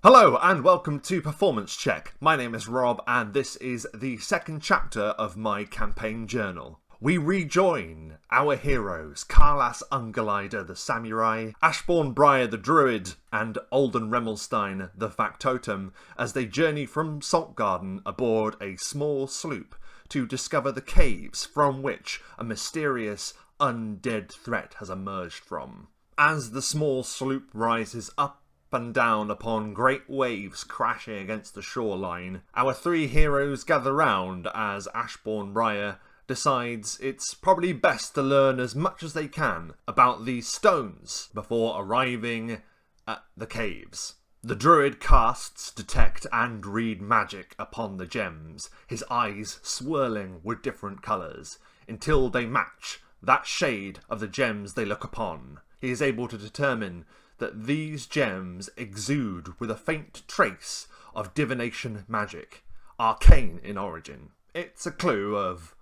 Hello and welcome to Performance Check. My name is Rob and this is the second chapter of my campaign journal. We rejoin our heroes, Carlas Unglider the Samurai, Ashbourne Briar the Druid, and Alden Remelstein the Factotum as they journey from Saltgarden aboard a small sloop to discover the caves from which a mysterious undead threat has emerged from. As the small sloop rises up and down upon great waves crashing against the shoreline, our three heroes gather round as Ashbourne Briar decides it's probably best to learn as much as they can about these stones before arriving at the caves. The druid casts detect and read magic upon the gems, his eyes swirling with different colours, until they match that shade of the gems they look upon. He is able to determine that these gems exude with a faint trace of divination magic, arcane in origin. It's a clue of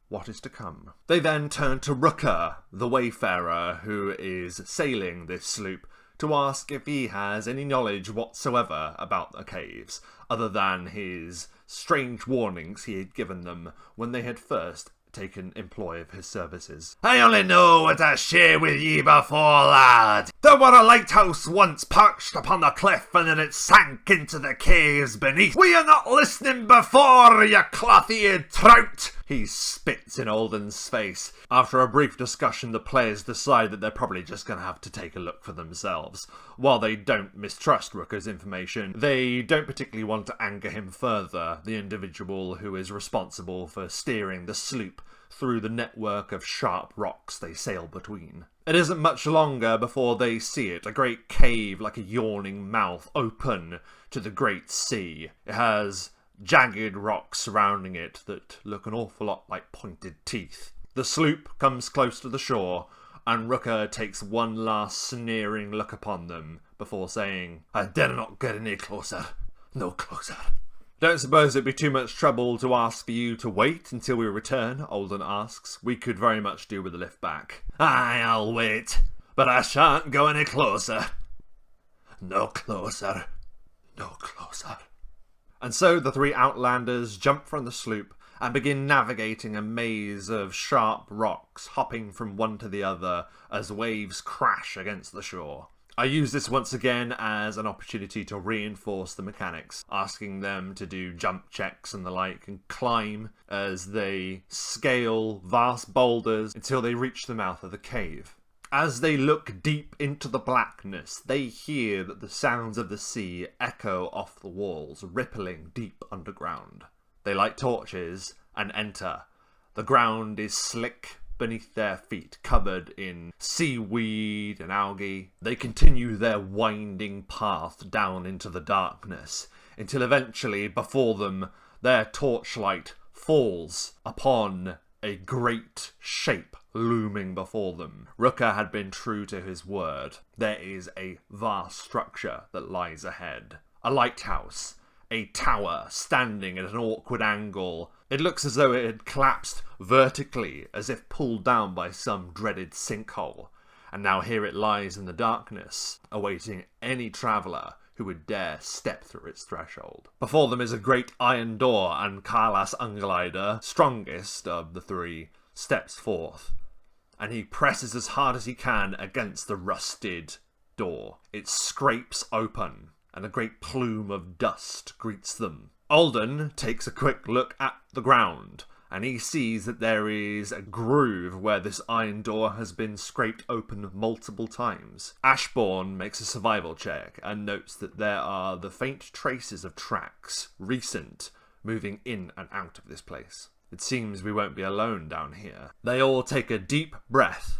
what is to come. They then turn to Rooker, the wayfarer who is sailing this sloop, to ask if he has any knowledge whatsoever about the caves, other than his strange warnings he had given them when they had first taken employ of his services. I only know what I share with ye before, lad. There were a lighthouse once perched upon the cliff, and then it sank into the caves beneath. Were you not listening before, you cloth-eared trout? He spits in Alden's face. After a brief discussion, the players decide that they're probably just going to have to take a look for themselves. While they don't mistrust Rooker's information, they don't particularly want to anger him further, the individual who is responsible for steering the sloop through the network of sharp rocks they sail between. It isn't much longer before they see it, a great cave like a yawning mouth open to the great sea. It has jagged rocks surrounding it that look an awful lot like pointed teeth. The sloop comes close to the shore, and Rooker takes one last sneering look upon them before saying, "I dare not get any closer. No closer." "Don't suppose it'd be too much trouble to ask for you to wait until we return?" Alden asks. "We could very much do with a lift back." "Aye, I'll wait, but I shan't go any closer. No closer. No closer." And so the three Outlanders jump from the sloop and begin navigating a maze of sharp rocks, hopping from one to the other as waves crash against the shore. I use this once again as an opportunity to reinforce the mechanics, asking them to do jump checks and the like, and climb as they scale vast boulders until they reach the mouth of the cave. As they look deep into the blackness, they hear that the sounds of the sea echo off the walls, rippling deep underground. They light torches and enter. The ground is slick beneath their feet, covered in seaweed and algae. They continue their winding path down into the darkness, until eventually, before them, their torchlight falls upon a great shape looming before them. Rooker had been true to his word. There is a vast structure that lies ahead. A lighthouse. A tower standing at an awkward angle. It looks as though it had collapsed vertically, as if pulled down by some dreaded sinkhole. And now here it lies in the darkness, awaiting any traveller who would dare step through its threshold. Before them is a great iron door, and Carlas Unglider, strongest of the three, steps forth, and he presses as hard as he can against the rusted door. It scrapes open, and a great plume of dust greets them. Alden takes a quick look at the ground, and he sees that there is a groove where this iron door has been scraped open multiple times. Ashbourne makes a survival check and notes that there are the faint traces of tracks, recent, moving in and out of this place. It seems we won't be alone down here. They all take a deep breath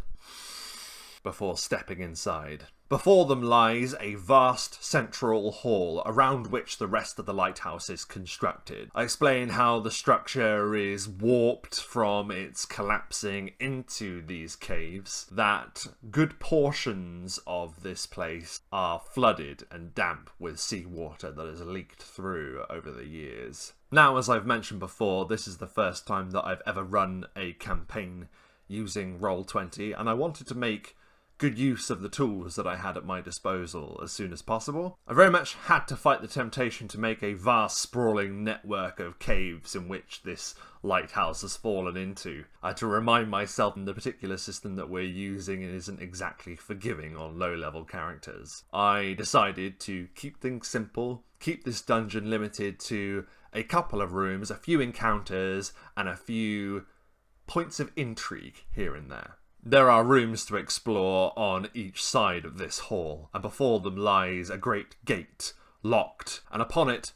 before stepping inside. Before them lies a vast central hall around which the rest of the lighthouse is constructed. I explain how the structure is warped from its collapsing into these caves, that good portions of this place are flooded and damp with seawater that has leaked through over the years. Now, as I've mentioned before, this is the first time that I've ever run a campaign using Roll20, and I wanted to make good use of the tools that I had at my disposal as soon as possible. I very much had to fight the temptation to make a vast sprawling network of caves in which this lighthouse has fallen into. I had to remind myself that the particular system that we're using isn't exactly forgiving on low-level characters. I decided to keep things simple, keep this dungeon limited to a couple of rooms, a few encounters, and a few points of intrigue here and there. There are rooms to explore on each side of this hall, and before them lies a great gate, locked, and upon it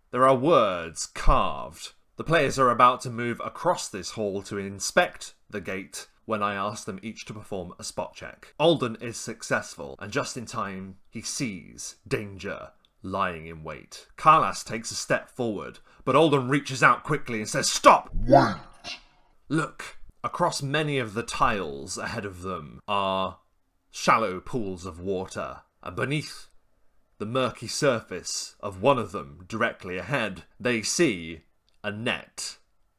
there are words carved. The players are about to move across this hall to inspect the gate when I ask them each to perform a spot check. Alden is successful, and just in time he sees danger lying in wait. Carlas takes a step forward, but Alden reaches out quickly and says, "Stop! Wait!" Look! Across many of the tiles ahead of them are shallow pools of water, and beneath the murky surface of one of them, directly ahead, they see a net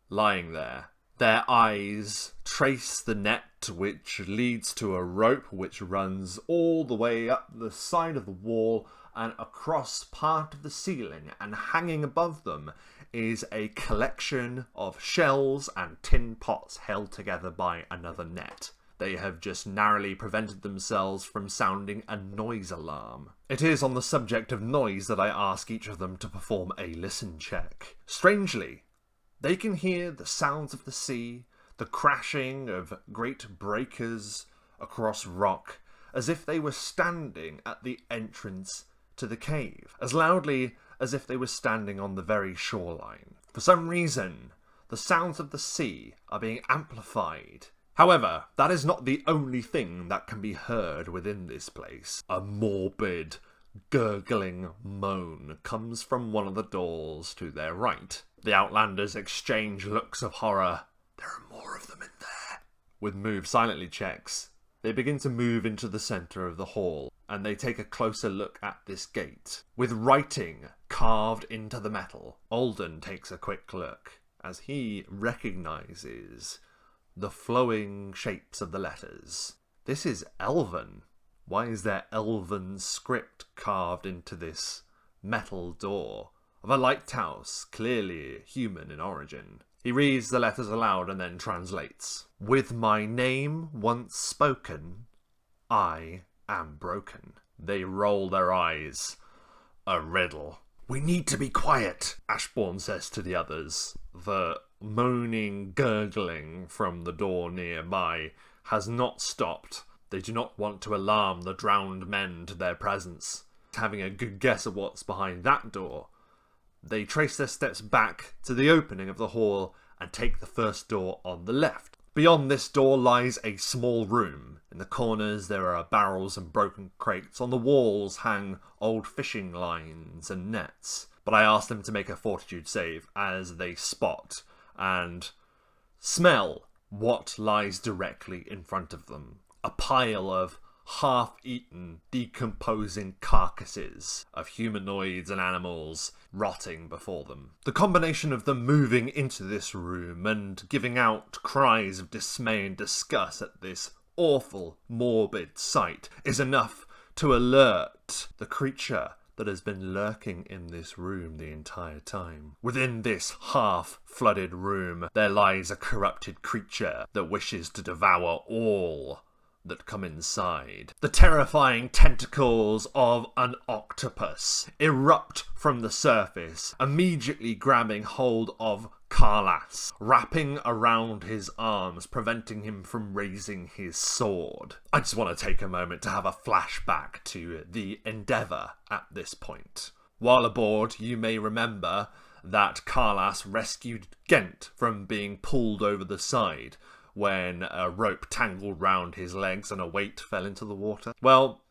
lying there. Their eyes trace the net, which leads to a rope which runs all the way up the side of the wall and across part of the ceiling, and hanging above them is a collection of shells and tin pots held together by another net. They have just narrowly prevented themselves from sounding a noise alarm. It is on the subject of noise that I ask each of them to perform a listen check. Strangely, they can hear the sounds of the sea, the crashing of great breakers across rock, as if they were standing at the entrance to the cave, as loudly as if they were standing on the very shoreline. For some reason, the sounds of the sea are being amplified. However, that is not the only thing that can be heard within this place. A morbid, gurgling moan comes from one of the doors to their right. The Outlanders exchange looks of horror. There are more of them in there. With move silently checks, they begin to move into the centre of the hall, and they take a closer look at this gate. With writing carved into the metal, Alden takes a quick look as he recognises the flowing shapes of the letters. This is Elven. Why is there Elven script carved into this metal door of a lighthouse, clearly human in origin? He reads the letters aloud and then translates. "With my name once spoken, I am broken." They roll their eyes. A riddle. "We need to be quiet," Ashbourne says to the others. The moaning, gurgling from the door nearby has not stopped. They do not want to alarm the drowned men to their presence. Having a good guess at what's behind that door, they trace their steps back to the opening of the hall and take the first door on the left. Beyond this door lies a small room. In the corners there are barrels and broken crates. On the walls hang old fishing lines and nets. But I ask them to make a fortitude save as they spot and smell what lies directly in front of them. A pile of half-eaten, decomposing carcasses of humanoids and animals rotting before them. The combination of them moving into this room and giving out cries of dismay and disgust at this awful, morbid sight is enough to alert the creature that has been lurking in this room the entire time. Within this half-flooded room, there lies a corrupted creature that wishes to devour all that come inside. The terrifying tentacles of an octopus erupt from the surface, immediately grabbing hold of Carlas, wrapping around his arms, preventing him from raising his sword. I just want to take a moment to have a flashback to the Endeavour at this point. While aboard, you may remember that Carlas rescued Gent from being pulled over the side when a rope tangled round his legs and a weight fell into the water. Well,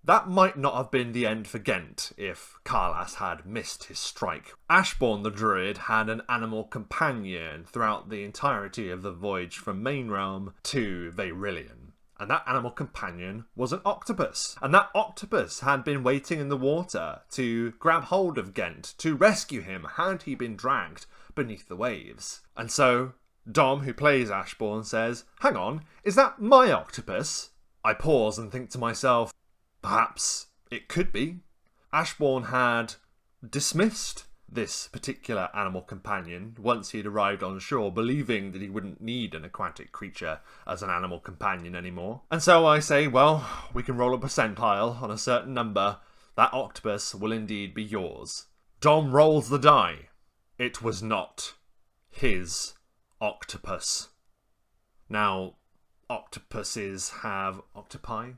that might not have been the end for Gent if Carlas had missed his strike. Ashbourne the Druid had an animal companion throughout the entirety of the voyage from Main Realm to Vayrilion. And that animal companion was an octopus. And that octopus had been waiting in the water to grab hold of Gent, to rescue him had he been dragged beneath the waves. And so Dom, who plays Ashbourne, says, "Hang on, is that my octopus? I pause and think to myself, perhaps it could be. Ashbourne had dismissed this particular animal companion once he'd arrived on shore, believing that he wouldn't need an aquatic creature as an animal companion anymore. And so I say, well, we can roll a percentile on a certain number. That octopus will indeed be yours. Dom rolls the die. It was not his octopus. Now, octopuses have octopi,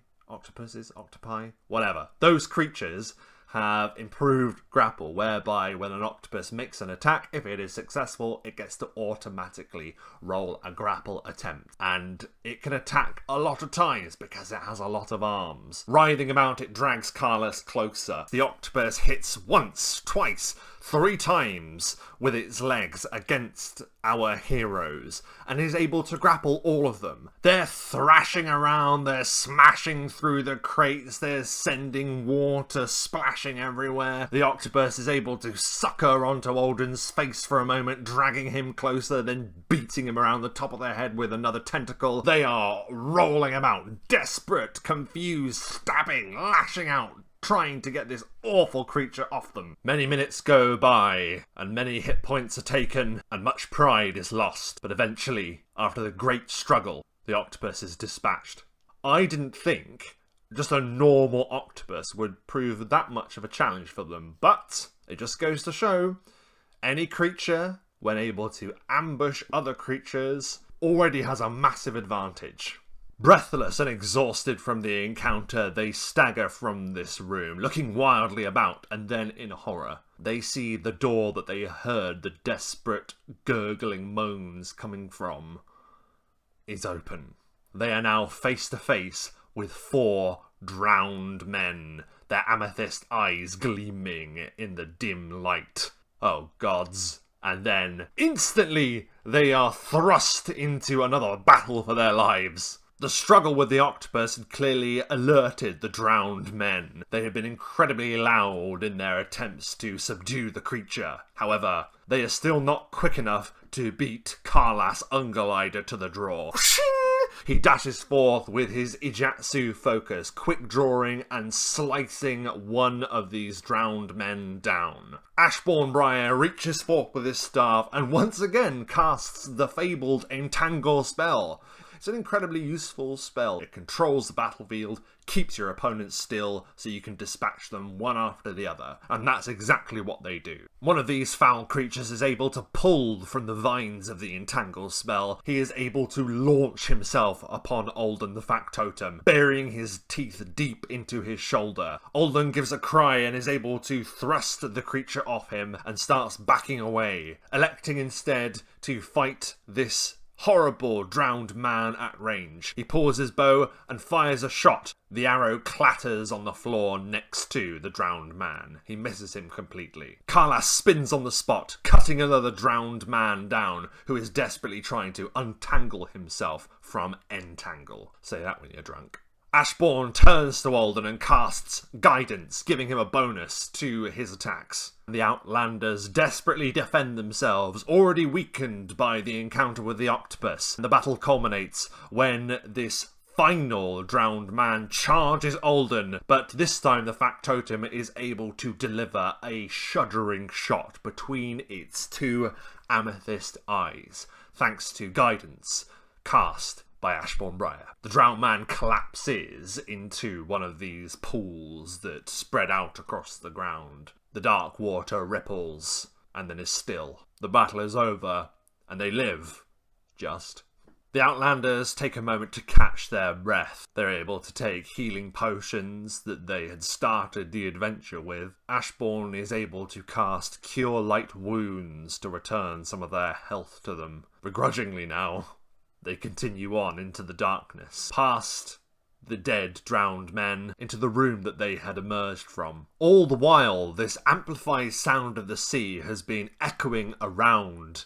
whatever. Those creatures have improved grapple, whereby when an octopus makes an attack, if it is successful, it gets to automatically roll a grapple attempt. And it can attack a lot of times because it has a lot of arms. Writhing about, it drags Carlos closer. The octopus hits once, twice, 3 times with its legs against our heroes and is able to grapple all of them. They're thrashing around, they're smashing through the crates, they're sending water splashing everywhere. The octopus is able to sucker onto Alden's face for a moment, dragging him closer, then beating him around the top of their head with another tentacle. They are rolling about, desperate, confused, stabbing, lashing out, trying to get this awful creature off them. Many minutes go by, and many hit points are taken, and much pride is lost. But eventually, after the great struggle, the octopus is dispatched. I didn't think just a normal octopus would prove that much of a challenge for them, but it just goes to show, any creature, when able to ambush other creatures, already has a massive advantage. Breathless and exhausted from the encounter, they stagger from this room, looking wildly about, and then in horror, they see the door that they heard the desperate, gurgling moans coming from is open. They are now face to face with 4 drowned men, their amethyst eyes gleaming in the dim light. Oh gods. And then, instantly, they are thrust into another battle for their lives. The struggle with the octopus had clearly alerted the drowned men. They had been incredibly loud in their attempts to subdue the creature. However, they are still not quick enough to beat Karlas Unglider to the draw. He dashes forth with his Ijatsu focus, quick drawing and slicing one of these drowned men down. Ashbourne Briar reaches forth with his staff and once again casts the fabled Entangle spell. It's an incredibly useful spell. It controls the battlefield, keeps your opponents still, so you can dispatch them one after the other. And that's exactly what they do. One of these foul creatures is able to pull from the vines of the Entangle spell. He is able to launch himself upon Alden the factotum, burying his teeth deep into his shoulder. Alden gives a cry and is able to thrust the creature off him and starts backing away, electing instead to fight this horrible drowned man at range. He pulls his bow and fires a shot. The arrow clatters on the floor next to the drowned man. He misses him completely. Karlas spins on the spot, cutting another drowned man down, who is desperately trying to untangle himself from entangle. Say that when you're drunk. Ashbourne turns to Alden and casts Guidance, giving him a bonus to his attacks. The Outlanders desperately defend themselves, already weakened by the encounter with the octopus. The battle culminates when this final drowned man charges Alden, but this time the factotum is able to deliver a shuddering shot between its 2 amethyst eyes, thanks to Guidance cast by Ashbourne Briar. The drowned man collapses into one of these pools that spread out across the ground. The dark water ripples and then is still. The battle is over and they live. Just. The Outlanders take a moment to catch their breath. They're able to take healing potions that they had started the adventure with. Ashbourne is able to cast Cure Light Wounds to return some of their health to them. Begrudgingly now, they continue on into the darkness, past the dead, drowned men, into the room that they had emerged from. All the while, this amplified sound of the sea has been echoing around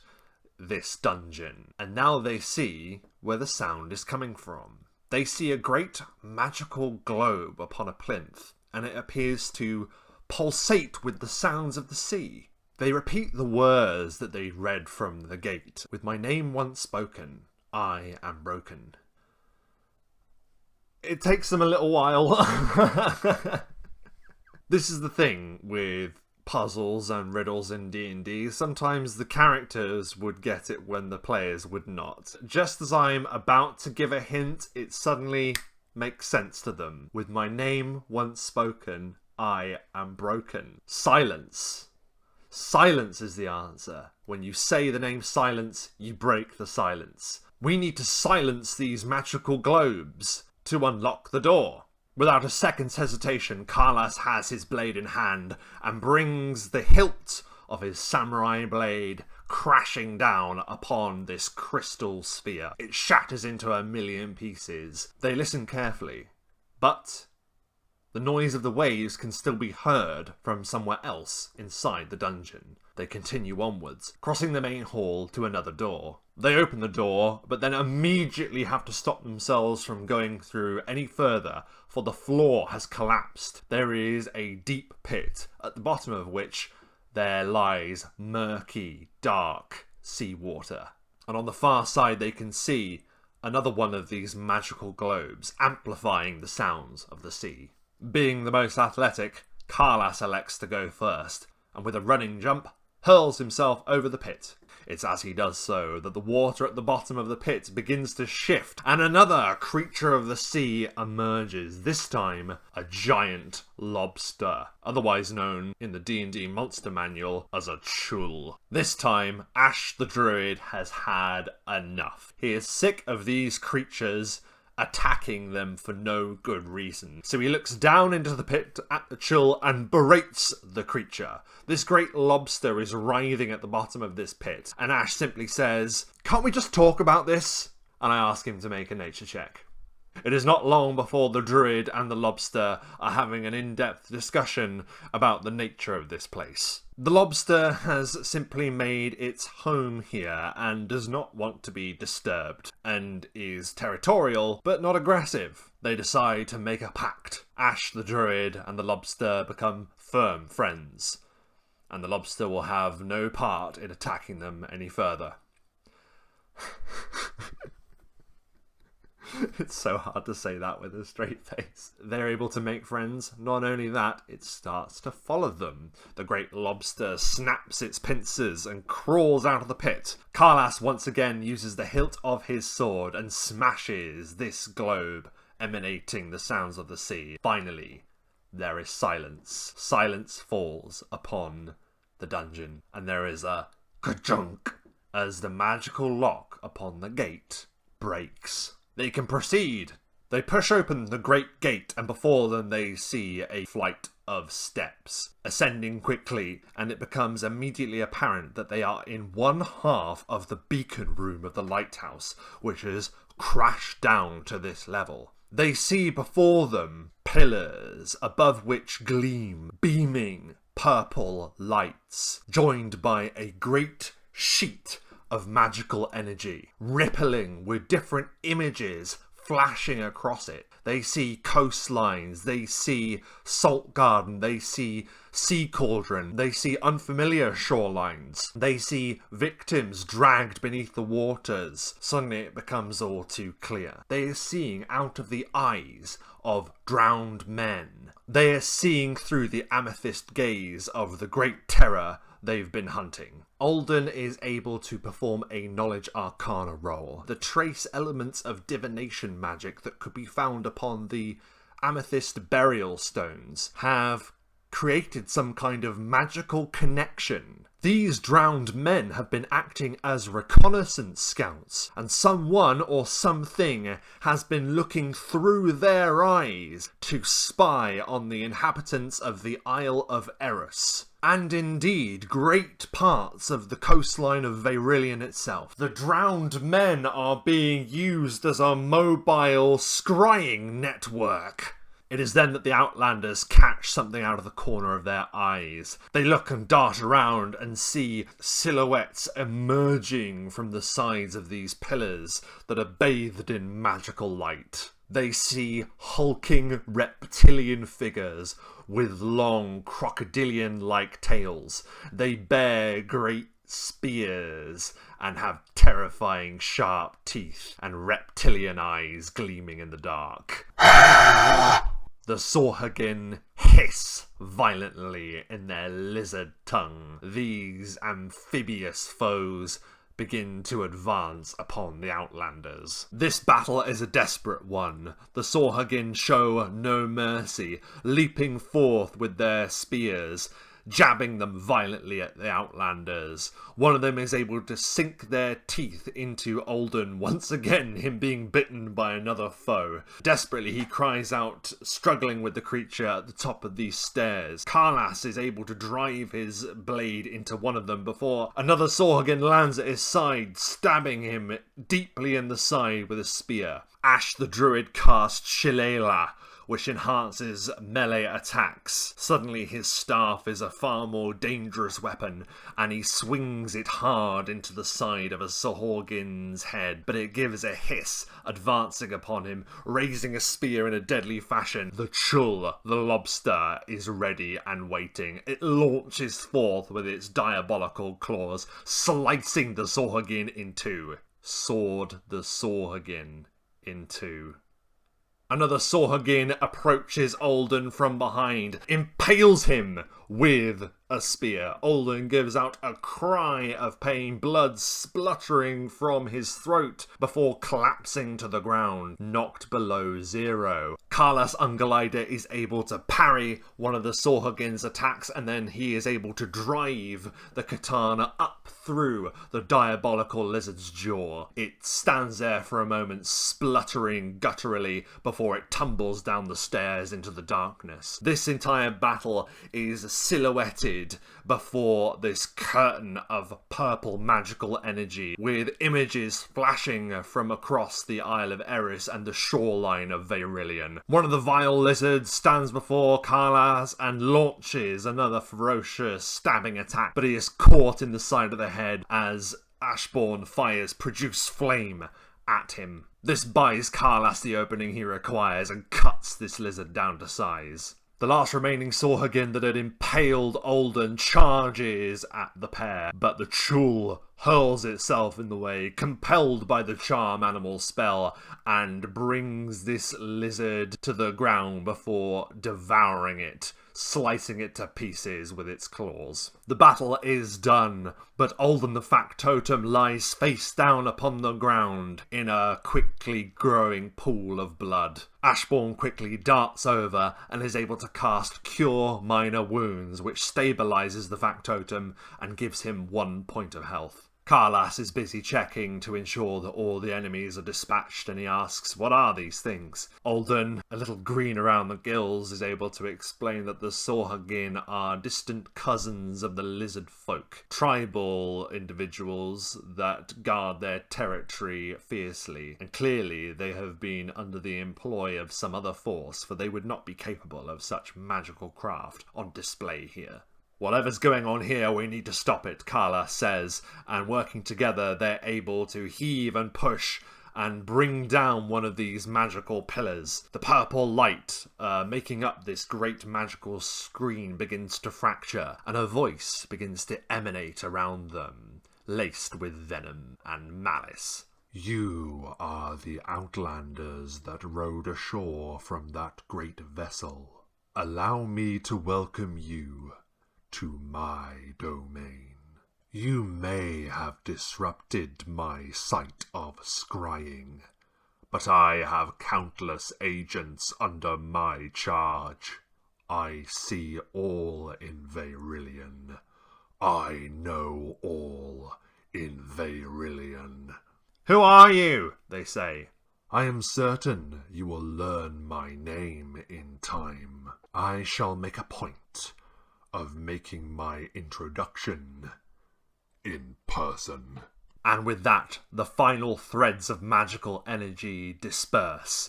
this dungeon, and now they see where the sound is coming from. They see a great magical globe upon a plinth, and it appears to pulsate with the sounds of the sea. They repeat the words that they read from the gate. With my name once spoken, I am broken. It takes them a little while. This is the thing with puzzles and riddles in D&D. Sometimes the characters would get it when the players would not. Just as I'm about to give a hint, it suddenly makes sense to them. With my name once spoken, I am broken. Silence. Silence is the answer. When you say the name silence, you break the silence. We need to silence these magical globes to unlock the door. Without a second's hesitation, Carlas has his blade in hand and brings the hilt of his samurai blade crashing down upon this crystal sphere. It shatters into a million pieces. They listen carefully, but the noise of the waves can still be heard from somewhere else inside the dungeon. They continue onwards, crossing the main hall to another door. They open the door, but then immediately have to stop themselves from going through any further, for the floor has collapsed. There is a deep pit, at the bottom of which there lies murky, dark seawater. And on the far side they can see another one of these magical globes, amplifying the sounds of the sea. Being the most athletic, Carlas elects to go first, and with a running jump, hurls himself over the pit. It's as he does so that the water at the bottom of the pit begins to shift, and another creature of the sea emerges, this time a giant lobster, otherwise known in the D&D Monster Manual as a chul. This time, Ash the Druid has had enough. He is sick of these creatures attacking them for no good reason. So he looks down into the pit at the chul and berates the creature. This great lobster is writhing at the bottom of this pit, and Ash simply says, "Can't we just talk about this?" And I ask him to make a nature check. It is not long before the druid and the lobster are having an in-depth discussion about the nature of this place. The lobster has simply made its home here and does not want to be disturbed, and is territorial but not aggressive. They decide to make a pact. Ash the druid and the lobster become firm friends, and the lobster will have no part in attacking them any further. It's so hard to say that with a straight face. They're able to make friends. Not only that, it starts to follow them. The great lobster snaps its pincers and crawls out of the pit. Carlas once again uses the hilt of his sword and smashes this globe, emanating the sounds of the sea. Finally, there is silence. Silence falls upon the dungeon, and there is a ka-chunk as the magical lock upon the gate breaks. They can proceed. They push open the great gate, and before them they see a flight of steps ascending quickly, and it becomes immediately apparent that they are in one half of the beacon room of the lighthouse, which has crashed down to this level. They see before them pillars above which gleam beaming purple lights, joined by a great sheet of magical energy, rippling with different images flashing across it. They see coastlines, they see salt garden, they see sea cauldron, they see unfamiliar shorelines, they see victims dragged beneath the waters. Suddenly it becomes all too clear. They are seeing out of the eyes of drowned men. They are seeing through the amethyst gaze of the great terror they've been hunting. Alden is able to perform a knowledge arcana roll. The trace elements of divination magic that could be found upon the amethyst burial stones have created some kind of magical connection. These drowned men have been acting as reconnaissance scouts, and someone or something has been looking through their eyes to spy on the inhabitants of the Isle of Eros, and indeed great parts of the coastline of Varillion itself. The drowned men are being used as a mobile scrying network. It is then that the Outlanders catch something out of the corner of their eyes. They look and dart around and see silhouettes emerging from the sides of these pillars that are bathed in magical light. They see hulking reptilian figures with long crocodilian-like tails. They bear great spears and have terrifying sharp teeth and reptilian eyes gleaming in the dark. The Sorhagin hiss violently in their lizard tongue. These amphibious foes begin to advance upon the Outlanders. This battle is a desperate one. The Sorhagin show no mercy, leaping forth with their spears, jabbing them violently at the Outlanders. One of them is able to sink their teeth into Alden, once again him being bitten by another foe. Desperately he cries out, struggling with the creature at the top of these stairs. Karlas is able to drive his blade into one of them before another Sorhagin lands at his side, stabbing him deeply in the side with a spear. Ash the Druid casts Shillelagh, which enhances melee attacks. Suddenly his staff is a far more dangerous weapon, and he swings it hard into the side of a Sorhagin's head, but it gives a hiss, advancing upon him, raising a spear in a deadly fashion. The Chul, the lobster, is ready and waiting. It launches forth with its diabolical claws, slicing the Sorhagin in two. Sword the Sorhagin in two. Another Sorhagin approaches Alden from behind, impales him with a spear. Alden gives out a cry of pain, blood spluttering from his throat before collapsing to the ground, knocked below zero. Karlas Ungolider is able to parry one of the Sorhagin's attacks, and then he is able to drive the katana up through the diabolical lizard's jaw. It stands there for a moment, spluttering gutturally before it tumbles down the stairs into the darkness. This entire battle is silhouetted before this curtain of purple magical energy, with images flashing from across the Isle of Eris and the shoreline of Vayrilion. One of the vile lizards stands before Karlas and launches another ferocious stabbing attack, but he is caught in the side of the head as Ashbourne fires produce flame at him. This buys Karlas the opening he requires and cuts this lizard down to size. The last remaining Sorhagin that had impaled Alden charges at the pair, but the Chul hurls itself in the way, compelled by the charm animal spell, and brings this lizard to the ground before devouring it, slicing it to pieces with its claws. The battle is done, but Alden the factotum lies face down upon the ground in a quickly growing pool of blood. Ashbourne quickly darts over and is able to cast Cure Minor Wounds, which stabilizes the factotum and gives him 1 point of health. Karlas is busy checking to ensure that all the enemies are dispatched, and he asks, "What are these things?" Alden, a little green around the gills, is able to explain that the Sorhagin are distant cousins of the lizard folk, tribal individuals that guard their territory fiercely, and clearly they have been under the employ of some other force, for they would not be capable of such magical craft on display here. "Whatever's going on here, we need to stop it," Karlas says, and working together they're able to heave and push and bring down one of these magical pillars. The purple light making up this great magical screen begins to fracture, and a voice begins to emanate around them, laced with venom and malice. "You are the Outlanders that rowed ashore from that great vessel. Allow me to welcome you to my domain. You may have disrupted my sight of scrying, but I have countless agents under my charge. I see all in Vayrilion. I know all in Vayrilion." "Who are you?" they say. "I am certain you will learn my name in time. I shall make a point of making my introduction in person." And with that, the final threads of magical energy disperse,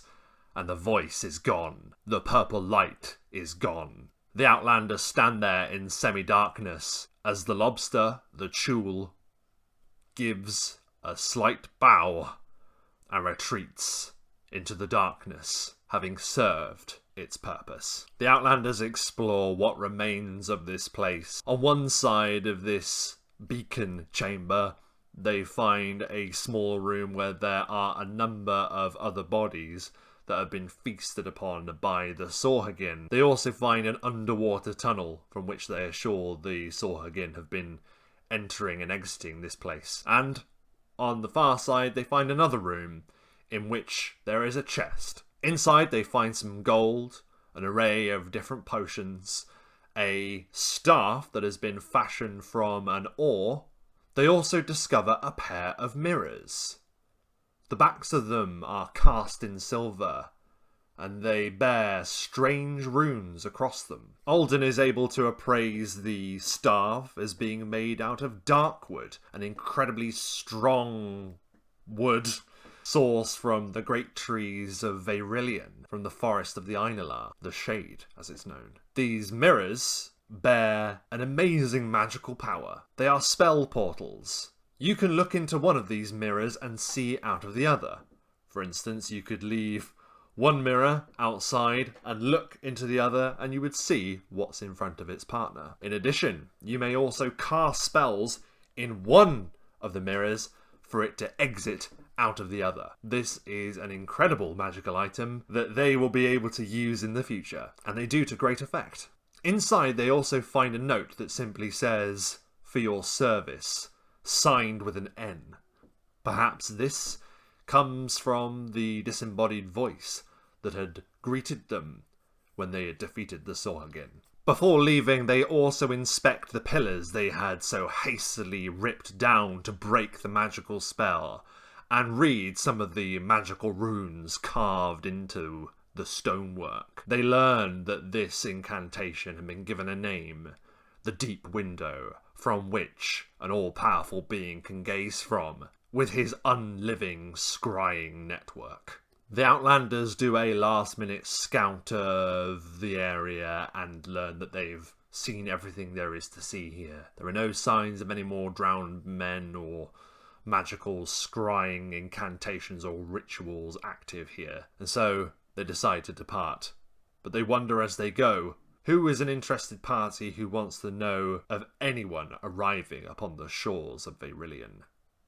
and the voice is gone. The purple light is gone. The Outlanders stand there in semi-darkness as the lobster, the Chul, gives a slight bow and retreats into the darkness, having served its purpose. The Outlanders explore what remains of this place. On one side of this beacon chamber, they find a small room where there are a number of other bodies that have been feasted upon by the Sorhagin. They also find an underwater tunnel from which they are sure the Sorhagin have been entering and exiting this place. And on the far side, they find another room in which there is a chest. Inside, they find some gold, an array of different potions, a staff that has been fashioned from an oar. They also discover a pair of mirrors. The backs of them are cast in silver, and they bear strange runes across them. Alden is able to appraise the staff as being made out of dark wood, an incredibly strong wood sourced from the great trees of Vayrilion, from the forest of the Ainalar, the Shade, as it's known. These mirrors bear an amazing magical power. They are spell portals. You can look into one of these mirrors and see out of the other. For instance, you could leave one mirror outside and look into the other, and you would see what's in front of its partner. In addition, you may also cast spells in one of the mirrors for it to exit out of the other. This is an incredible magical item that they will be able to use in the future, and they do to great effect. Inside, they also find a note that simply says, "For your service," signed with an N. Perhaps this comes from the disembodied voice that had greeted them when they had defeated the Sorhagin. Before leaving, they also inspect the pillars they had so hastily ripped down to break the magical spell, and read some of the magical runes carved into the stonework. They learn that this incantation had been given a name, the Deep Window, from which an all-powerful being can gaze from, with his unliving, scrying network. The Outlanders do a last-minute scout of the area and learn that they've seen everything there is to see here. There are no signs of any more drowned men or magical scrying incantations or rituals active here, and so they decide to depart. But they wonder as they go, who is an interested party who wants to know of anyone arriving upon the shores of Vayrilion?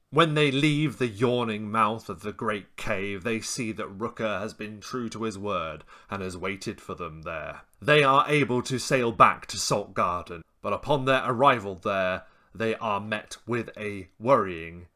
When they leave the yawning mouth of the great cave, they see that Rooker has been true to his word and has waited for them there. They are able to sail back to Salt Garden, but upon their arrival there, they are met with a worrying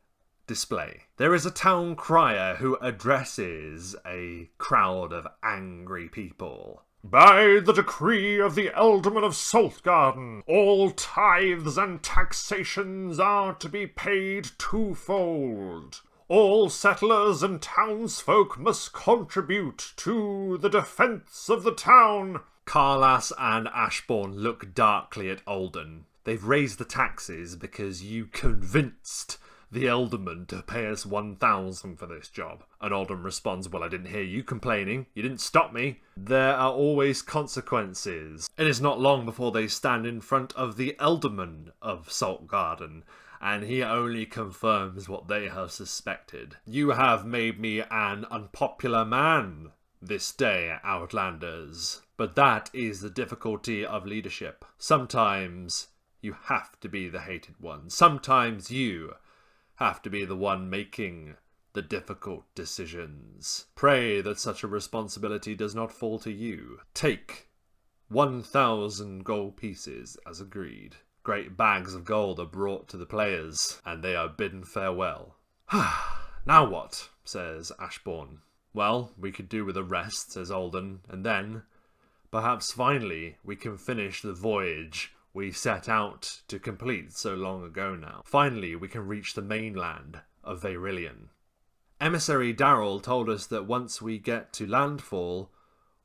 display. There is a town crier who addresses a crowd of angry people. "By the decree of the Ealdorman of Saltgarden, all tithes and taxations are to be paid twofold. All settlers and townsfolk must contribute to the defence of the town." Carlas and Ashbourne look darkly at Alden. They've raised the taxes because you convinced the Ealdorman to pay us 1,000 for this job. And Alden responds, "Well, I didn't hear you complaining. You didn't stop me." There are always consequences. It is not long before they stand in front of the Ealdorman of Salt Garden, and he only confirms what they have suspected. "You have made me an unpopular man this day, Outlanders. But that is the difficulty of leadership. Sometimes you have to be the hated one. Sometimes you have to be the one making the difficult decisions. Pray that such a responsibility does not fall to you. Take 1,000 gold pieces as agreed." Great bags of gold are brought to the players, and they are bidden farewell. "Now what?" says Ashbourne. "Well, we could do with a rest," says Alden, "and then, perhaps finally, we can finish the voyage we set out to complete so long ago now. Finally, we can reach the mainland of Vayrilion. Emissary Darrell told us that once we get to landfall,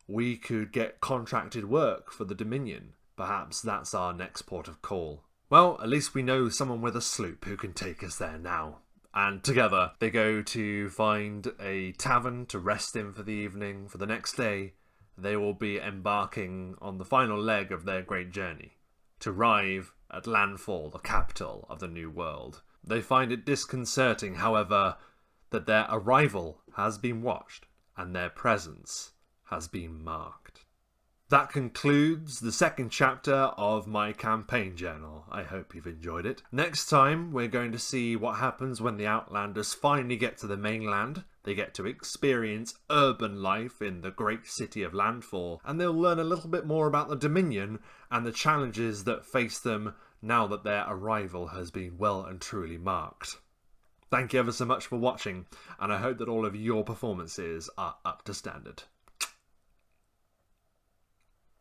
we could get contracted work for the Dominion. Perhaps that's our next port of call. Well, at least we know someone with a sloop who can take us there now." And together, they go to find a tavern to rest in for the evening. For the next day, they will be embarking on the final leg of their great journey, to arrive at landfall, the capital of the New World. They find it disconcerting, however, that their arrival has been watched and their presence has been marked. That concludes the second chapter of my campaign journal. I hope you've enjoyed it. Next time, we're going to see what happens when the Outlanders finally get to the mainland. They get to experience urban life in the great city of Landfall, and they'll learn a little bit more about the Dominion and the challenges that face them now that their arrival has been well and truly marked. Thank you ever so much for watching, and I hope that all of your performances are up to standard.